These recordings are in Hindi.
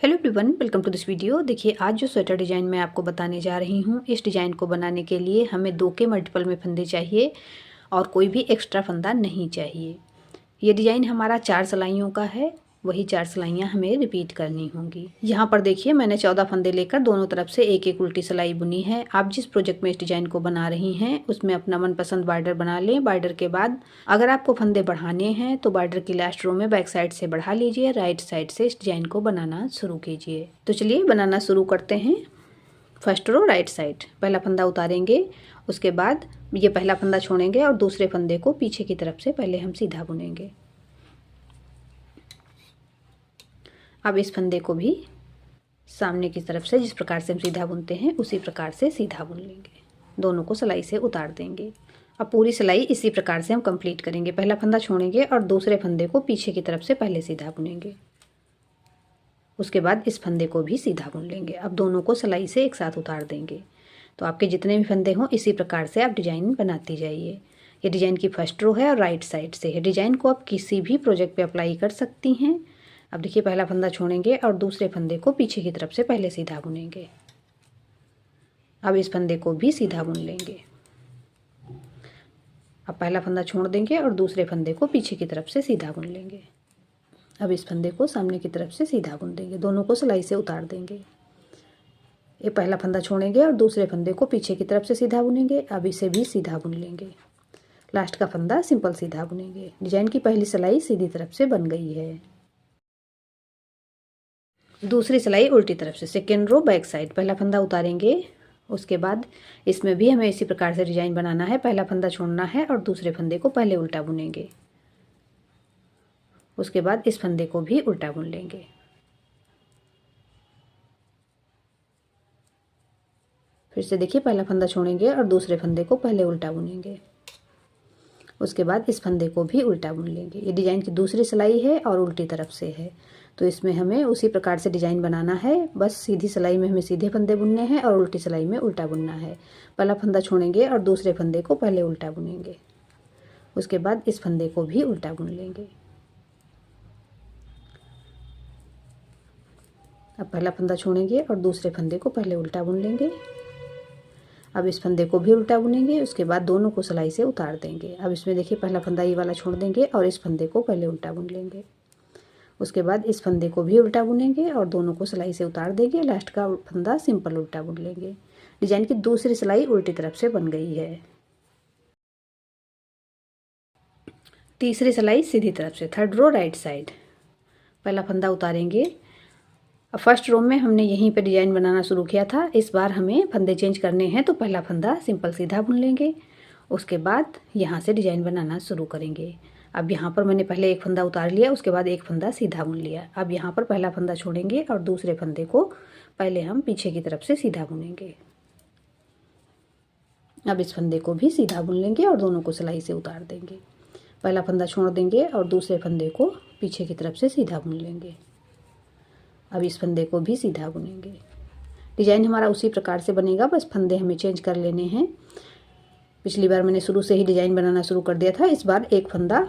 Hello everyone, welcome to this video. देखिए, आज जो स्वेटर डिज़ाइन मैं आपको बताने जा रही हूँ, इस डिज़ाइन को बनाने के लिए हमें 2 के मल्टीपल में फंदे चाहिए और कोई भी एक्स्ट्रा फंदा नहीं चाहिए। ये डिज़ाइन हमारा 4 सिलाइयों का है, वही 4 सिलाइयाँ हमें रिपीट करनी होंगी। यहाँ पर देखिए, मैंने 14 फंदे लेकर दोनों तरफ से एक एक उल्टी सिलाई बुनी है। आप जिस प्रोजेक्ट में इस डिज़ाइन को बना रही हैं, उसमें अपना मनपसंद बॉर्डर बना लें। बॉर्डर के बाद अगर आपको फंदे बढ़ाने हैं तो बॉर्डर की लास्ट रो में बैक साइड से बढ़ा लीजिए, राइट साइड से इस डिज़ाइन को बनाना शुरू कीजिए। तो चलिए बनाना शुरू करते हैं। फर्स्ट रो राइट साइड, पहला फंदा उतारेंगे, उसके बाद ये पहला फंदा छोड़ेंगे और दूसरे फंदे को पीछे की तरफ से पहले हम सीधा बुनेंगे। अब इस फंदे को भी सामने की तरफ से जिस प्रकार से हम सीधा बुनते हैं उसी प्रकार से सीधा बुन लेंगे। दोनों को सिलाई से उतार देंगे। अब पूरी सिलाई इसी प्रकार से हम कंप्लीट करेंगे। पहला फंदा छोड़ेंगे और दूसरे फंदे को पीछे की तरफ से पहले सीधा बुनेंगे। उसके बाद इस फंदे को भी सीधा बुन लेंगे। अब दोनों को सिलाई से एक साथ उतार देंगे। तो आपके जितने भी फंदे हों इसी प्रकार से आप डिज़ाइन बनाती जाइए। ये डिज़ाइन की फर्स्ट रो है और राइट साइड से है। डिज़ाइन को आप किसी भी प्रोजेक्ट पे अप्लाई कर सकती हैं। अब देखिए, पहला फंदा छोड़ेंगे और दूसरे फंदे को पीछे की तरफ से पहले सीधा बुनेंगे। अब इस फंदे को भी सीधा बुन लेंगे। अब पहला फंदा छोड़ देंगे और दूसरे फंदे को पीछे की तरफ से सीधा बुन लेंगे। अब इस फंदे को सामने की तरफ से सीधा बुन देंगे। दोनों को सिलाई से उतार देंगे। ये पहला फंदा छोड़ेंगे और दूसरे फंदे को पीछे की तरफ से सीधा बुनेंगे। अब इसे भी सीधा बुन लेंगे। लास्ट का फंदा सिंपल सीधा बुनेंगे। डिज़ाइन की पहली सिलाई सीधी तरफ से बन गई है। दूसरी सिलाई उल्टी तरफ से, सेकेंड रो बैक साइड, पहला फंदा उतारेंगे, उसके बाद इसमें भी हमें इसी प्रकार से डिज़ाइन बनाना है। पहला फंदा छोड़ना है और दूसरे फंदे को पहले उल्टा बुनेंगे। उसके बाद इस फंदे को भी उल्टा बुन लेंगे। फिर से देखिए, पहला फंदा छोड़ेंगे और दूसरे फंदे को पहले उल्टा बुनेंगे। उसके बाद इस फंदे को भी उल्टा बुन लेंगे। ये डिज़ाइन की दूसरी सिलाई है और उल्टी तरफ से है, तो इसमें हमें उसी प्रकार से डिज़ाइन बनाना है। बस सीधी सिलाई में हमें सीधे फंदे बुनने हैं और उल्टी सिलाई में उल्टा बुनना है। पहला फंदा छोड़ेंगे और दूसरे फंदे को पहले उल्टा बुनेंगे। उसके बाद इस फंदे को भी उल्टा बुन लेंगे। अब पहला फंदा छोड़ेंगे और दूसरे फंदे को पहले उल्टा बुन लेंगे। अब इस फंदे को भी उल्टा बुनेंगे। उसके बाद दोनों को सिलाई से उतार देंगे। अब इसमें देखिए, पहला फंदा ये वाला छोड़ देंगे और इस फंदे को पहले उल्टा बुन लेंगे। उसके बाद इस फंदे को भी उल्टा बुनेंगे और दोनों को सिलाई से उतार देंगे। लास्ट का फंदा सिंपल उल्टा बुन लेंगे। डिज़ाइन की दूसरी सिलाई उल्टी तरफ से बन गई है। तीसरी सिलाई सीधी तरफ से, थर्ड रो राइट साइड, पहला फंदा उतारेंगे। अब फर्स्ट रो में हमने यहीं पे डिज़ाइन बनाना शुरू किया था। इस बार हमें फंदे चेंज करने हैं, तो पहला फंदा सिंपल सीधा बुन लेंगे। उसके बाद यहाँ से डिज़ाइन बनाना शुरू करेंगे। अब यहाँ पर मैंने पहले एक फंदा उतार लिया, उसके बाद एक फंदा सीधा बुन लिया। अब यहाँ पर पहला फंदा छोड़ेंगे और दूसरे फंदे को पहले हम पीछे की तरफ से सीधा बुनेंगे। अब इस फंदे को भी सीधा बुन लेंगे और दोनों को सिलाई से उतार देंगे। पहला फंदा छोड़ देंगे और दूसरे फंदे को पीछे की तरफ से सीधा बुन लेंगे। अब इस फंदे को भी सीधा बुनेंगे। डिज़ाइन हमारा उसी प्रकार से बनेगा, बस फंदे हमें चेंज कर लेने हैं। पिछली बार मैंने शुरू से ही डिज़ाइन बनाना शुरू कर दिया था। इस बार एक फंदा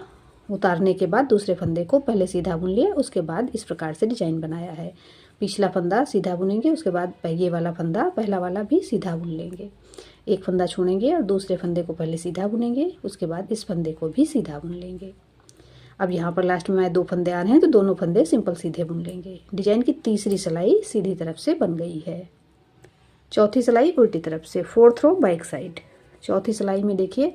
उतारने के बाद दूसरे फंदे को पहले सीधा बुन लिया, उसके बाद इस प्रकार से डिज़ाइन बनाया है। पिछला फंदा सीधा बुनेंगे, उसके बाद ये वाला फंदा पहला वाला भी सीधा बुन लेंगे। एक फंदा छोड़ेंगे और दूसरे फंदे को पहले सीधा बुनेंगे, उसके बाद इस फंदे को भी सीधा बुन लेंगे। अब यहाँ पर लास्ट में 2 फंदे आ रहे हैं, तो दोनों फंदे सिंपल सीधे बुन लेंगे। डिज़ाइन की तीसरी सिलाई सीधी तरफ से बन गई है। चौथी सिलाई उल्टी तरफ से, फोर्थ रो बैक साइड। चौथी सिलाई में देखिए,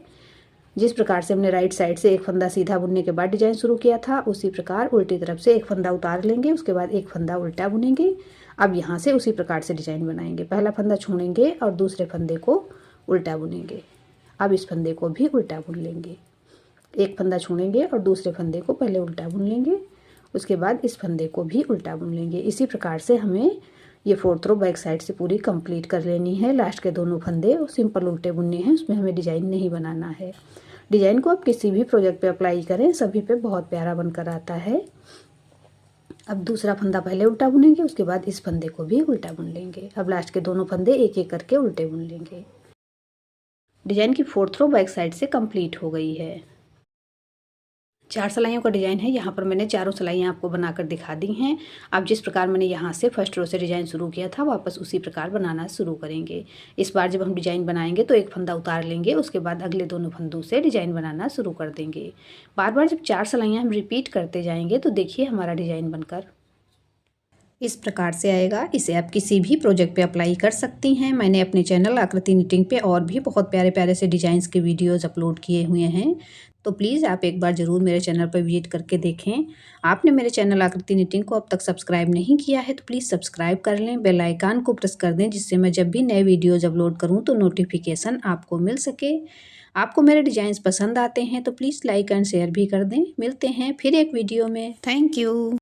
जिस प्रकार से हमने राइट साइड से एक फंदा सीधा बुनने के बाद डिज़ाइन शुरू किया था, उसी प्रकार उल्टी तरफ से एक फंदा उतार लेंगे, उसके बाद एक फंदा उल्टा बुनेंगे। अब यहाँ से उसी प्रकार से डिज़ाइन बनाएंगे। पहला फंदा छोड़ेंगे और दूसरे फंदे को उल्टा बुनेंगे। अब इस फंदे को भी उल्टा बुन लेंगे। एक फंदा छोड़ेंगे और दूसरे फंदे को पहले उल्टा बुन लेंगे। उसके बाद इस फंदे को भी उल्टा बुन लेंगे। इसी प्रकार से हमें ये फोर्थ रो बैक साइड से पूरी कंप्लीट कर लेनी है। लास्ट के दोनों फंदे सिंपल उल्टे बुनने हैं, उसमें हमें डिज़ाइन नहीं बनाना है। डिज़ाइन को आप किसी भी प्रोजेक्ट पे अप्लाई करें, सभी पे बहुत प्यारा बनकर आता है। अब दूसरा फंदा पहले उल्टा बुनेंगे, उसके बाद इस फंदे को भी उल्टा बुन लेंगे। अब लास्ट के दोनों फंदे एक एक करके उल्टे बुन लेंगे। डिज़ाइन की फोर्थ रो बैक साइड से कंप्लीट हो गई है। 4 सिलाइयों का डिज़ाइन है। यहाँ पर मैंने चारों सिलाइयाँ आपको बनाकर दिखा दी हैं। अब जिस प्रकार मैंने यहाँ से फर्स्ट रो से डिज़ाइन शुरू किया था वापस उसी प्रकार बनाना शुरू करेंगे। इस बार जब हम डिज़ाइन बनाएंगे तो एक फंदा उतार लेंगे, उसके बाद अगले दोनों फंदों से डिज़ाइन बनाना शुरू कर देंगे। बार बार जब 4 सिलाइयाँ हम रिपीट करते जाएंगे तो देखिए हमारा डिज़ाइन बनकर इस प्रकार से आएगा। इसे आप किसी भी प्रोजेक्ट पे अप्लाई कर सकती हैं। मैंने अपने चैनल आकृति निटिंग पे और भी बहुत प्यारे प्यारे से डिज़ाइंस के वीडियोस अपलोड किए हुए हैं, तो प्लीज़ आप एक बार ज़रूर मेरे चैनल पर विजिट करके देखें। आपने मेरे चैनल आकृति निटिंग को अब तक सब्सक्राइब नहीं किया है तो प्लीज़ सब्सक्राइब कर लें, बेल आइकन को प्रेस कर दें, जिससे मैं जब भी नए वीडियोज़ अपलोड करूँ तो नोटिफिकेशन आपको मिल सके। आपको मेरे डिज़ाइंस पसंद आते हैं तो प्लीज़ लाइक एंड शेयर भी कर दें। मिलते हैं फिर एक वीडियो में। Thank you.